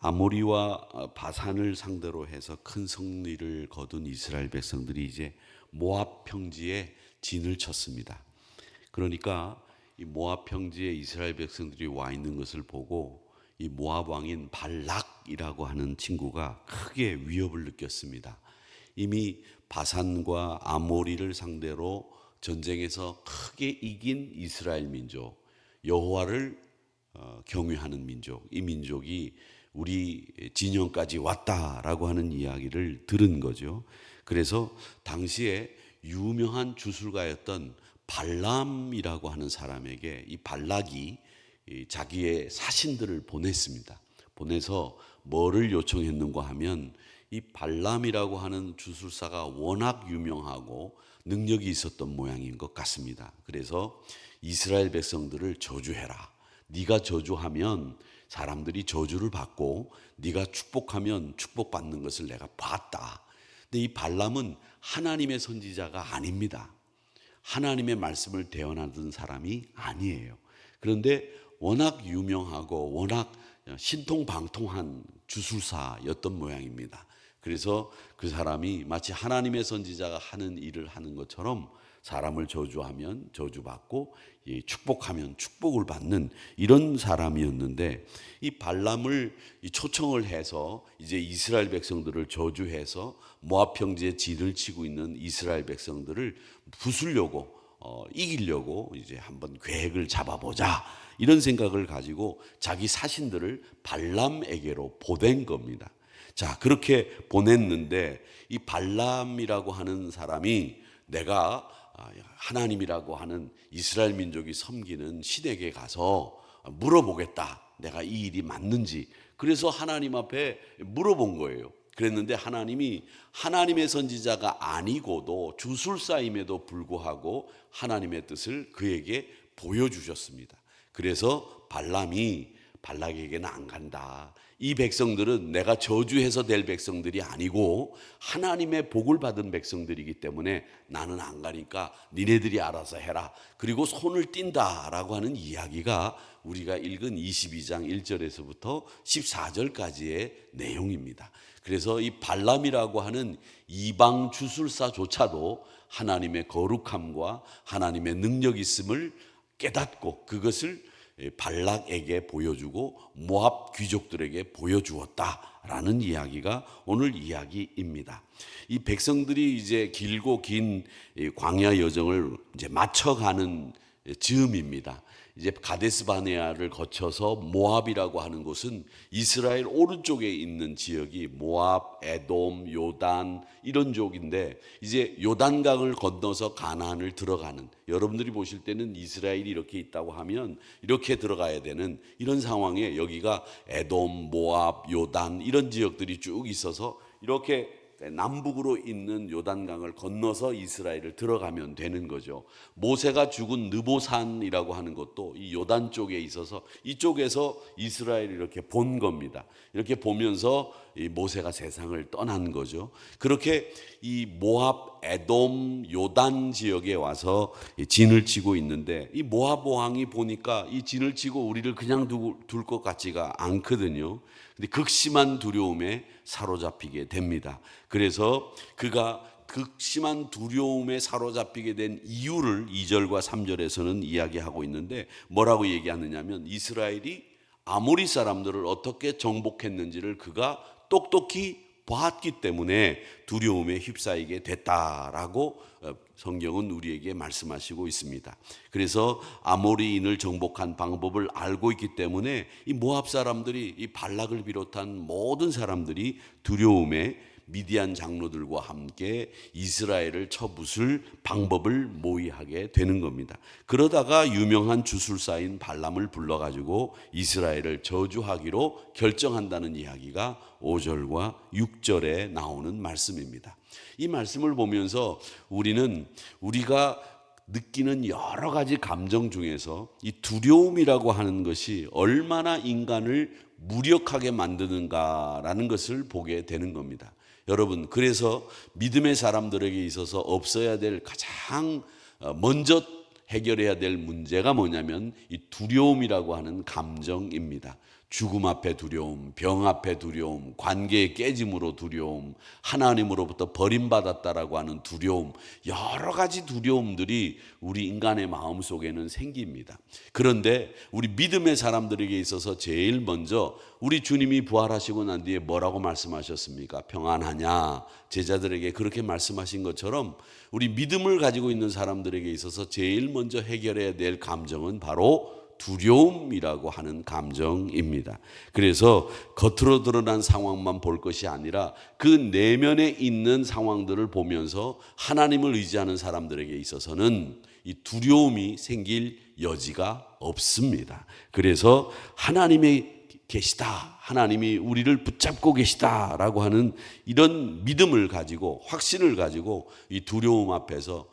아모리와 바산을 상대로 해서 큰 승리를 거둔 이스라엘 백성들이 이제 모압 평지에 진을 쳤습니다. 그러니까 이 모압 평지에 이스라엘 백성들이 와 있는 것을 보고 이 모압 왕인 발락이라고 하는 친구가 크게 위협을 느꼈습니다. 이미 바산과 아모리를 상대로 전쟁에서 크게 이긴 이스라엘 민족, 여호와를 경외하는 민족, 이 민족이 우리 진영까지 왔다라고 하는 이야기를 들은 거죠. 그래서 당시에 유명한 주술가였던 발람이라고 하는 사람에게 이 발락이 자기의 사신들을 보냈습니다. 보내서 뭐를 요청했는가 하면 이 발람이라고 하는 주술사가 워낙 유명하고 능력이 있었던 모양인 것 같습니다. 그래서 이스라엘 백성들을 저주해라. 네가 저주하면 사람들이 저주를 받고 네가 축복하면 축복받는 것을 내가 봤다. 근데 이 발람은 하나님의 선지자가 아닙니다. 하나님의 말씀을 대언하던 사람이 아니에요. 그런데 워낙 유명하고 워낙 신통방통한 주술사였던 모양입니다. 그래서 그 사람이 마치 하나님의 선지자가 하는 일을 하는 것처럼 사람을 저주하면 저주받고 축복하면 축복을 받는 이런 사람이었는데, 이 발람을 초청을 해서 이제 이스라엘 백성들을 저주해서 모압 평지에 진을 치고 있는 이스라엘 백성들을 부수려고 이기려고 이제 한번 계획을 잡아보자, 이런 생각을 가지고 자기 사신들을 발람에게로 보낸 겁니다. 자, 그렇게 보냈는데 이 발람이라고 하는 사람이 내가 하나님이라고 하는 이스라엘 민족이 섬기는 신에게 가서 물어보겠다, 내가 이 일이 맞는지. 그래서 하나님 앞에 물어본 거예요. 그랬는데 하나님이 하나님의 선지자가 아니고도 주술사임에도 불구하고 하나님의 뜻을 그에게 보여주셨습니다. 그래서 발람이 발락에게는 안 간다. 이 백성들은 내가 저주해서 될 백성들이 아니고 하나님의 복을 받은 백성들이기 때문에 나는 안 가니까 니네들이 알아서 해라. 그리고 손을 띈다라고 하는 이야기가 우리가 읽은 22장 1절에서부터 14절까지의 내용입니다. 그래서 이 발람이라고 하는 이방 주술사조차도 하나님의 거룩함과 하나님의 능력 있음을 깨닫고 그것을 발락에게 보여주고 모압 귀족들에게 보여주었다라는 이야기가 오늘 이야기입니다. 이 백성들이 이제 길고 긴 광야 여정을 이제 마쳐가는 즈음입니다. 이제 가데스 바네아를 거쳐서 모압이라고 하는 곳은 이스라엘 오른쪽에 있는 지역이 모압, 에돔, 요단 이런 쪽인데, 이제 요단강을 건너서 가나안을 들어가는, 여러분들이 보실 때는 이스라엘이 이렇게 있다고 하면 이렇게 들어가야 되는 이런 상황에 여기가 에돔, 모압, 요단 이런 지역들이 쭉 있어서 이렇게 남북으로 있는 요단강을 건너서 이스라엘을 들어가면 되는 거죠. 모세가 죽은 느보산이라고 하는 것도 이 요단 쪽에 있어서 이쪽에서 이스라엘을 이렇게 본 겁니다. 이렇게 보면서 이 모세가 세상을 떠난 거죠. 그렇게 이 모압, 에돔, 요단 지역에 와서 진을 치고 있는데, 이 모압 왕이 보니까 이 진을 치고 우리를 그냥 둘 것 같지가 않거든요. 근데 극심한 두려움에 사로잡히게 됩니다. 그래서 그가 극심한 두려움에 사로잡히게 된 이유를 2절과 3절에서는 이야기하고 있는데, 뭐라고 얘기하느냐면 이스라엘이 아모리 사람들을 어떻게 정복했는지를 그가 똑똑히 봤기 때문에 두려움에 휩싸이게 됐다라고 성경은 우리에게 말씀하시고 있습니다. 그래서 아모리인을 정복한 방법을 알고 있기 때문에 이 모압 사람들이, 이 발락을 비롯한 모든 사람들이 두려움에 미디안 장로들과 함께 이스라엘을 쳐부술 방법을 모의하게 되는 겁니다. 그러다가 유명한 주술사인 발람을 불러가지고 이스라엘을 저주하기로 결정한다는 이야기가 5절과 6절에 나오는 말씀입니다. 이 말씀을 보면서 우리가 느끼는 여러 가지 감정 중에서 이 두려움이라고 하는 것이 얼마나 인간을 무력하게 만드는가라는 것을 보게 되는 겁니다. 여러분, 그래서 믿음의 사람들에게 있어서 없어야 될 가장 먼저 해결해야 될 문제가 뭐냐면 이 두려움이라고 하는 감정입니다. 죽음 앞에 두려움, 병 앞에 두려움, 관계의 깨짐으로 두려움, 하나님으로부터 버림받았다라고 하는 두려움, 여러 가지 두려움들이 우리 인간의 마음 속에는 생깁니다. 그런데 우리 믿음의 사람들에게 있어서 제일 먼저 우리 주님이 부활하시고 난 뒤에 뭐라고 말씀하셨습니까? 평안하냐? 제자들에게 그렇게 말씀하신 것처럼 우리 믿음을 가지고 있는 사람들에게 있어서 제일 먼저 해결해야 될 감정은 바로 두려움이라고 하는 감정입니다. 그래서 겉으로 드러난 상황만 볼 것이 아니라 그 내면에 있는 상황들을 보면서 하나님을 의지하는 사람들에게 있어서는 이 두려움이 생길 여지가 없습니다. 그래서 하나님이 계시다, 하나님이 우리를 붙잡고 계시다라고 하는 이런 믿음을 가지고, 확신을 가지고 이 두려움 앞에서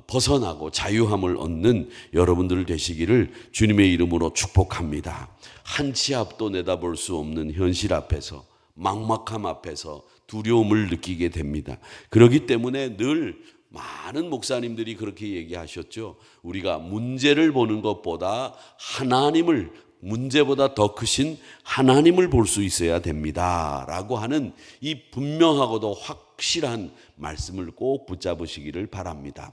벗어나고 자유함을 얻는 여러분들 되시기를 주님의 이름으로 축복합니다. 한 치 앞도 내다볼 수 없는 현실 앞에서, 막막함 앞에서 두려움을 느끼게 됩니다. 그렇기 때문에 늘 많은 목사님들이 그렇게 얘기하셨죠. 우리가 문제를 보는 것보다 하나님을, 문제보다 더 크신 하나님을 볼 수 있어야 됩니다 라고 하는 이 분명하고도 확실한 말씀을 꼭 붙잡으시기를 바랍니다.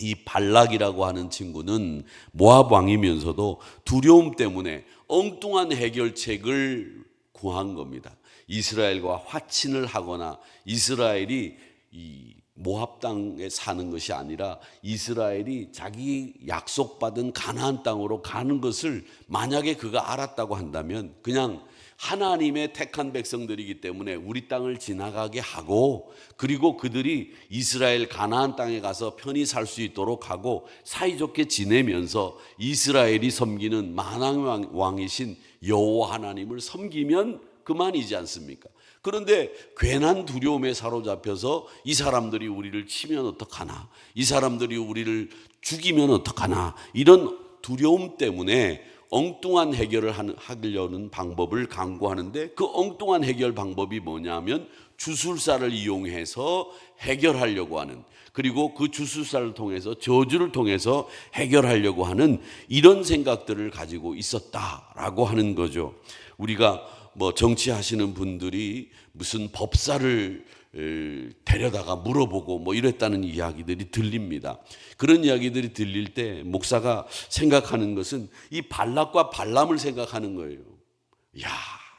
이 발락이라고 하는 친구는 모압 왕이면서도 두려움 때문에 엉뚱한 해결책을 구한 겁니다. 이스라엘과 화친을 하거나 이스라엘이 이 모압 땅에 사는 것이 아니라 이스라엘이 자기 약속받은 가나안 땅으로 가는 것을 만약에 그가 알았다고 한다면 그냥 하나님의 택한 백성들이기 때문에 우리 땅을 지나가게 하고, 그리고 그들이 이스라엘 가나안 땅에 가서 편히 살 수 있도록 하고 사이좋게 지내면서 이스라엘이 섬기는 만왕 왕이신 여호와 하나님을 섬기면 그만이지 않습니까? 그런데 괜한 두려움에 사로잡혀서 이 사람들이 우리를 치면 어떡하나, 이 사람들이 우리를 죽이면 어떡하나, 이런 두려움 때문에 엉뚱한 해결을 하려는 방법을 강구하는데, 그 엉뚱한 해결 방법이 뭐냐면 주술사를 이용해서 해결하려고 하는, 그리고 그 주술사를 통해서, 저주를 통해서 해결하려고 하는 이런 생각들을 가지고 있었다라고 하는 거죠. 우리가 뭐 정치하시는 분들이 무슨 법사를 데려다가 물어보고 뭐 이랬다는 이야기들이 들립니다. 그런 이야기들이 들릴 때 목사가 생각하는 것은 이 발락과 발람을 생각하는 거예요. 야,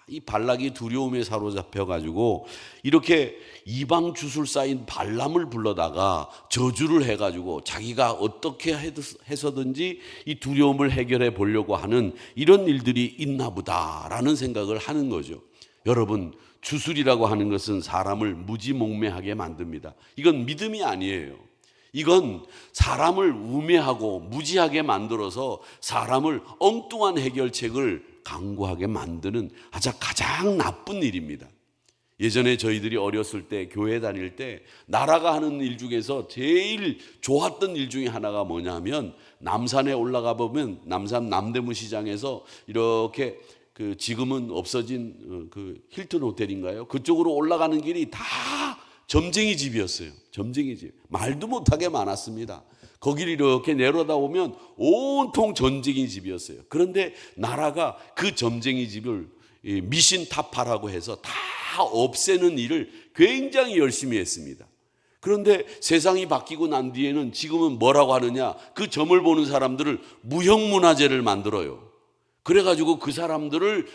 이 발락이 두려움에 사로잡혀 가지고 이렇게 이방 주술사인 발람을 불러다가 저주를 해 가지고 자기가 어떻게 해서든지 이 두려움을 해결해 보려고 하는 이런 일들이 있나 보다라는 생각을 하는 거죠. 여러분, 주술이라고 하는 것은 사람을 무지몽매하게 만듭니다. 이건 믿음이 아니에요. 이건 사람을 우매하고 무지하게 만들어서 사람을 엉뚱한 해결책을 강구하게 만드는 아주 가장 나쁜 일입니다. 예전에 저희들이 어렸을 때 교회 다닐 때 나라가 하는 일 중에서 제일 좋았던 일 중에 하나가 뭐냐면, 남산에 올라가 보면 남산 남대문 시장에서 이렇게 그 지금은 없어진 그 힐튼 호텔인가요? 그쪽으로 올라가는 길이 다 점쟁이 집이었어요. 점쟁이 집. 말도 못하게 많았습니다. 거기를 이렇게 내려다보면 온통 점쟁이 집이었어요. 그런데 나라가 그 점쟁이 집을 미신 타파라고 해서 다 없애는 일을 굉장히 열심히 했습니다. 그런데 세상이 바뀌고 난 뒤에는 지금은 뭐라고 하느냐, 그 점을 보는 사람들을 무형문화재를 만들어요. 그래가지고 그 사람들을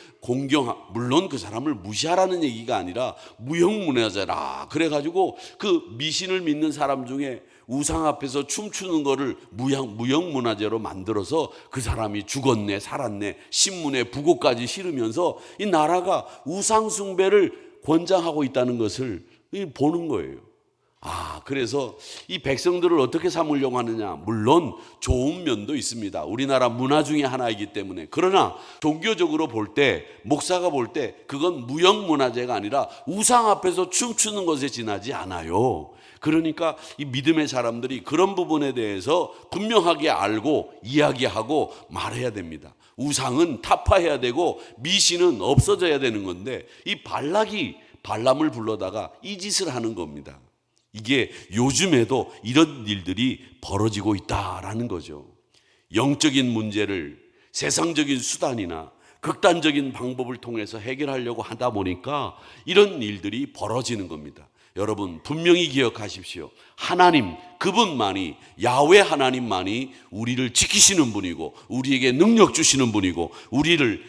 물론 그 사람을 무시하라는 얘기가 아니라 무형문화재라 그래가지고 그 미신을 믿는 사람 중에 우상 앞에서 춤추는 거를 무형문화재로 만들어서 그 사람이 죽었네 살았네 신문에 부고까지 실으면서 이 나라가 우상 숭배를 권장하고 있다는 것을 보는 거예요. 그래서 이 백성들을 어떻게 삼으려고 하느냐, 물론 좋은 면도 있습니다. 우리나라 문화 중에 하나이기 때문에. 그러나 종교적으로 볼 때, 목사가 볼 때 그건 무형문화재가 아니라 우상 앞에서 춤추는 것에 지나지 않아요. 그러니까 이 믿음의 사람들이 그런 부분에 대해서 분명하게 알고 이야기하고 말해야 됩니다. 우상은 타파해야 되고 미신은 없어져야 되는 건데, 이 발락이 발람을 불러다가 이 짓을 하는 겁니다. 이게 요즘에도 이런 일들이 벌어지고 있다라는 거죠. 영적인 문제를 세상적인 수단이나 극단적인 방법을 통해서 해결하려고 하다 보니까 이런 일들이 벌어지는 겁니다. 여러분 분명히 기억하십시오. 하나님 그분만이, 야훼 하나님만이 우리를 지키시는 분이고 우리에게 능력 주시는 분이고 우리를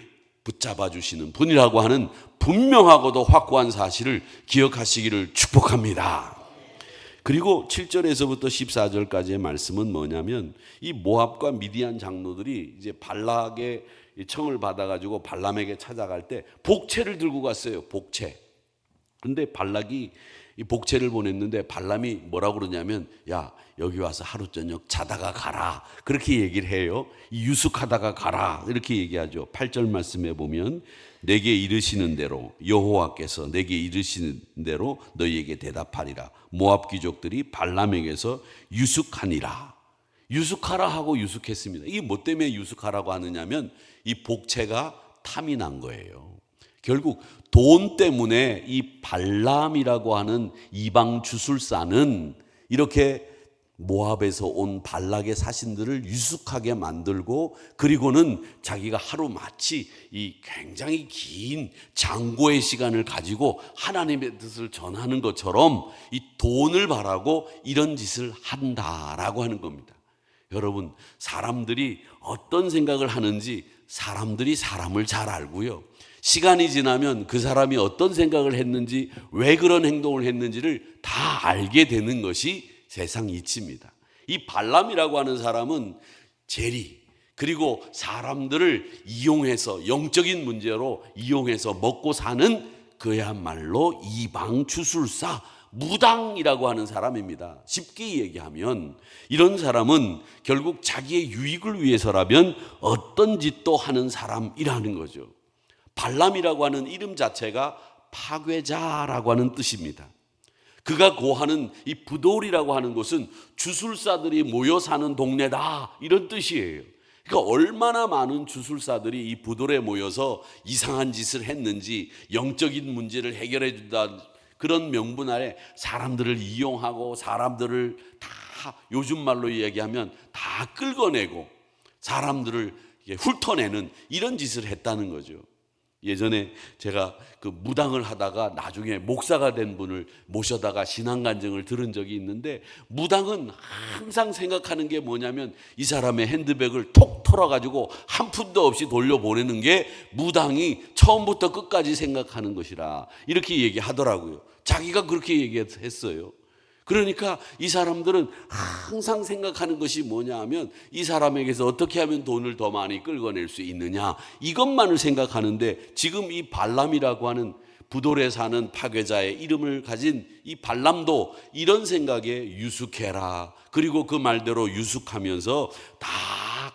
붙잡아 주시는 분이라고 하는 분명하고도 확고한 사실을 기억하시기를 축복합니다. 그리고 7절에서부터 14절까지의 말씀은 뭐냐면 이 모압과 미디안 장로들이 이제 발락의 청을 받아가지고 발람에게 찾아갈 때 복채를 들고 갔어요. 복채. 근데 발락이 이 복채를 보냈는데 발람이 뭐라고 그러냐면 야 여기 와서 하루 저녁 자다가 가라 그렇게 얘기를 해요. 유숙하다가 가라 이렇게 얘기하죠. 8절 말씀에 보면 내게 이르시는 대로 여호와께서 내게 이르시는 대로 너희에게 대답하리라. 모압 귀족들이 발람에게서 유숙하니라. 유숙하라 하고 유숙했습니다. 이게 뭐 때문에 유숙하라고 하느냐면 이 복채가 탐이 난 거예요. 결국 돈 때문에 이 발람이라고 하는 이방 주술사는 이렇게 모압에서 온 발락의 사신들을 유숙하게 만들고 그리고는 자기가 하루 마치 이 굉장히 긴 장고의 시간을 가지고 하나님의 뜻을 전하는 것처럼 이 돈을 바라고 이런 짓을 한다라고 하는 겁니다. 여러분 사람들이 어떤 생각을 하는지 사람들이 사람을 잘 알고요. 시간이 지나면 그 사람이 어떤 생각을 했는지 왜 그런 행동을 했는지를 다 알게 되는 것이 세상 이치입니다. 이 발람이라고 하는 사람은 재리 그리고 사람들을 이용해서 영적인 문제로 이용해서 먹고 사는 그야말로 이방 주술사 무당이라고 하는 사람입니다. 쉽게 얘기하면 이런 사람은 결국 자기의 유익을 위해서라면 어떤 짓도 하는 사람이라는 거죠. 발람이라고 하는 이름 자체가 파괴자라고 하는 뜻입니다. 그가 고하는 이 부돌이라고 하는 곳은 주술사들이 모여 사는 동네다 이런 뜻이에요. 그러니까 얼마나 많은 주술사들이 이 부돌에 모여서 이상한 짓을 했는지 영적인 문제를 해결해 준다 그런 명분 아래 사람들을 이용하고 사람들을 다 요즘 말로 이야기하면 다 끌어내고 사람들을 훑어내는 이런 짓을 했다는 거죠. 예전에 제가 그 무당을 하다가 나중에 목사가 된 분을 모셔다가 신앙 간증을 들은 적이 있는데 무당은 항상 생각하는 게 뭐냐면 이 사람의 핸드백을 톡 털어가지고 한 푼도 없이 돌려보내는 게 무당이 처음부터 끝까지 생각하는 것이라 이렇게 얘기하더라고요. 자기가 그렇게 얘기했어요. 그러니까 이 사람들은 항상 생각하는 것이 뭐냐 하면 이 사람에게서 어떻게 하면 돈을 더 많이 끌어낼 수 있느냐 이것만을 생각하는데 지금 이 발람이라고 하는 부돌에 사는 파괴자의 이름을 가진 이 발람도 이런 생각에 유숙해라 그리고 그 말대로 유숙하면서 다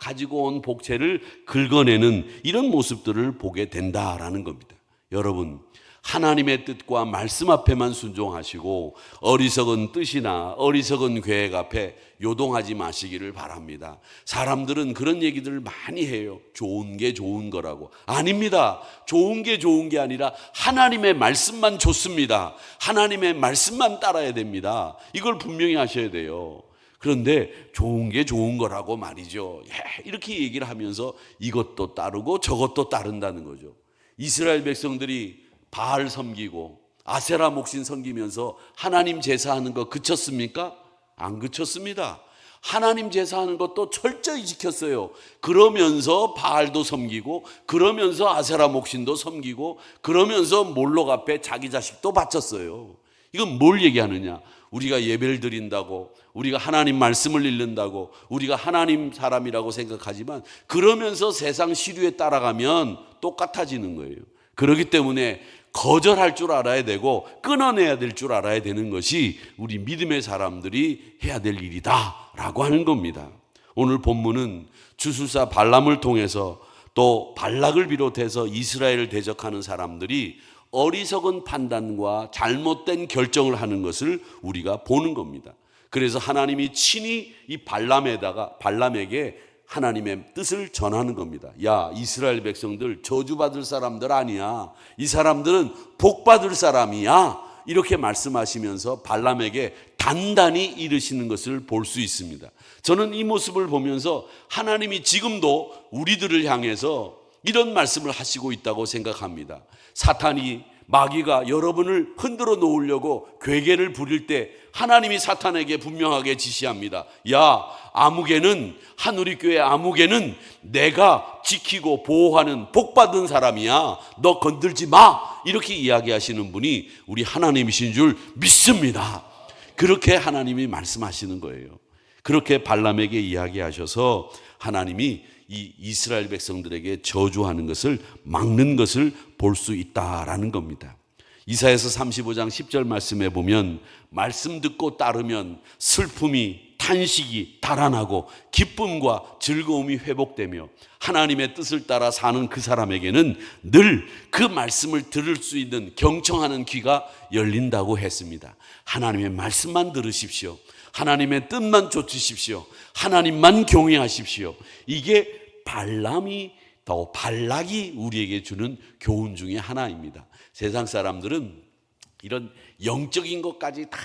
가지고 온 복채를 긁어내는 이런 모습들을 보게 된다라는 겁니다. 여러분 하나님의 뜻과 말씀 앞에만 순종하시고 어리석은 뜻이나 어리석은 계획 앞에 요동하지 마시기를 바랍니다. 사람들은 그런 얘기들을 많이 해요. 좋은 게 좋은 거라고. 아닙니다. 좋은 게 좋은 게 아니라 하나님의 말씀만 좋습니다. 하나님의 말씀만 따라야 됩니다. 이걸 분명히 하셔야 돼요. 그런데 좋은 게 좋은 거라고 말이죠. 이렇게 얘기를 하면서 이것도 따르고 저것도 따른다는 거죠. 이스라엘 백성들이 바알 섬기고 아세라 목신 섬기면서 하나님 제사하는 거 그쳤습니까? 안 그쳤습니다. 하나님 제사하는 것도 철저히 지켰어요. 그러면서 바알도 섬기고 그러면서 아세라 목신도 섬기고 그러면서 몰록 앞에 자기 자식도 바쳤어요. 이건 뭘 얘기하느냐? 우리가 예배를 드린다고 우리가 하나님 말씀을 읽는다고 우리가 하나님 사람이라고 생각하지만 그러면서 세상 시류에 따라가면 똑같아지는 거예요. 그렇기 때문에 거절할 줄 알아야 되고 끊어내야 될 줄 알아야 되는 것이 우리 믿음의 사람들이 해야 될 일이다 라고 하는 겁니다. 오늘 본문은 주술사 발람을 통해서 또 발락을 비롯해서 이스라엘을 대적하는 사람들이 어리석은 판단과 잘못된 결정을 하는 것을 우리가 보는 겁니다. 그래서 하나님이 친히 이 발람에게 하나님의 뜻을 전하는 겁니다. 야, 이스라엘 백성들 저주받을 사람들 아니야. 이 사람들은 복받을 사람이야. 이렇게 말씀하시면서 발람에게 단단히 이르시는 것을 볼 수 있습니다. 저는 이 모습을 보면서 하나님이 지금도 우리들을 향해서 이런 말씀을 하시고 있다고 생각합니다. 사탄이, 마귀가 여러분을 흔들어 놓으려고 괴계를 부릴 때 하나님이 사탄에게 분명하게 지시합니다. 야, 아무개는, 한우리교회 아무개는 내가 지키고 보호하는 복받은 사람이야. 너 건들지 마. 이렇게 이야기하시는 분이 우리 하나님이신 줄 믿습니다. 그렇게 하나님이 말씀하시는 거예요. 그렇게 발람에게 이야기하셔서 하나님이 이 이스라엘 백성들에게 저주하는 것을 막는 것을 볼 수 있다라는 겁니다. 이사야서 35장 10절 말씀에 보면 말씀 듣고 따르면 슬픔이, 탄식이 달아나고 기쁨과 즐거움이 회복되며 하나님의 뜻을 따라 사는 그 사람에게는 늘 그 말씀을 들을 수 있는 경청하는 귀가 열린다고 했습니다. 하나님의 말씀만 들으십시오. 하나님의 뜻만 좇으십시오. 하나님만 경외하십시오. 이게 발락이 우리에게 주는 교훈 중에 하나입니다. 세상 사람들은 이런 영적인 것까지 다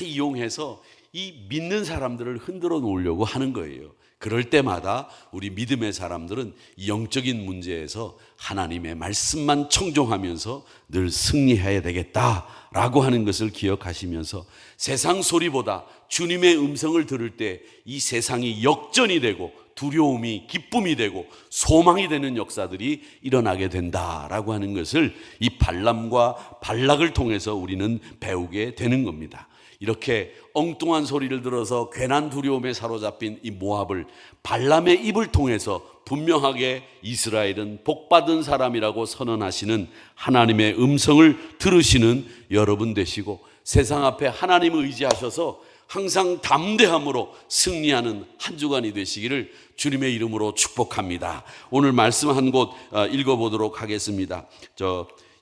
이용해서 이 믿는 사람들을 흔들어 놓으려고 하는 거예요. 그럴 때마다 우리 믿음의 사람들은 이 영적인 문제에서 하나님의 말씀만 청종하면서 늘 승리해야 되겠다라고 하는 것을 기억하시면서 세상 소리보다 주님의 음성을 들을 때 이 세상이 역전이 되고 두려움이 기쁨이 되고 소망이 되는 역사들이 일어나게 된다라고 하는 것을 이 발람과 발락을 통해서 우리는 배우게 되는 겁니다. 이렇게 엉뚱한 소리를 들어서 괜한 두려움에 사로잡힌 이 모압을 발람의 입을 통해서 분명하게 이스라엘은 복받은 사람이라고 선언하시는 하나님의 음성을 들으시는 여러분 되시고 세상 앞에 하나님을 의지하셔서 항상 담대함으로 승리하는 한 주간이 되시기를 주님의 이름으로 축복합니다. 오늘 말씀 한 곳 읽어보도록 하겠습니다.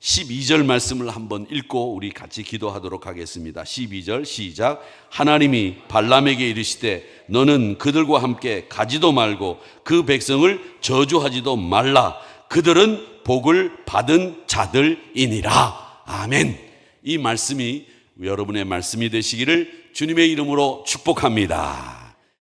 12절 말씀을 한번 읽고 우리 같이 기도하도록 하겠습니다. 12절 시작. 하나님이 발람에게 이르시되 너는 그들과 함께 가지도 말고 그 백성을 저주하지도 말라. 그들은 복을 받은 자들이니라. 아멘. 이 말씀이 여러분의 말씀이 되시기를 주님의 이름으로 축복합니다.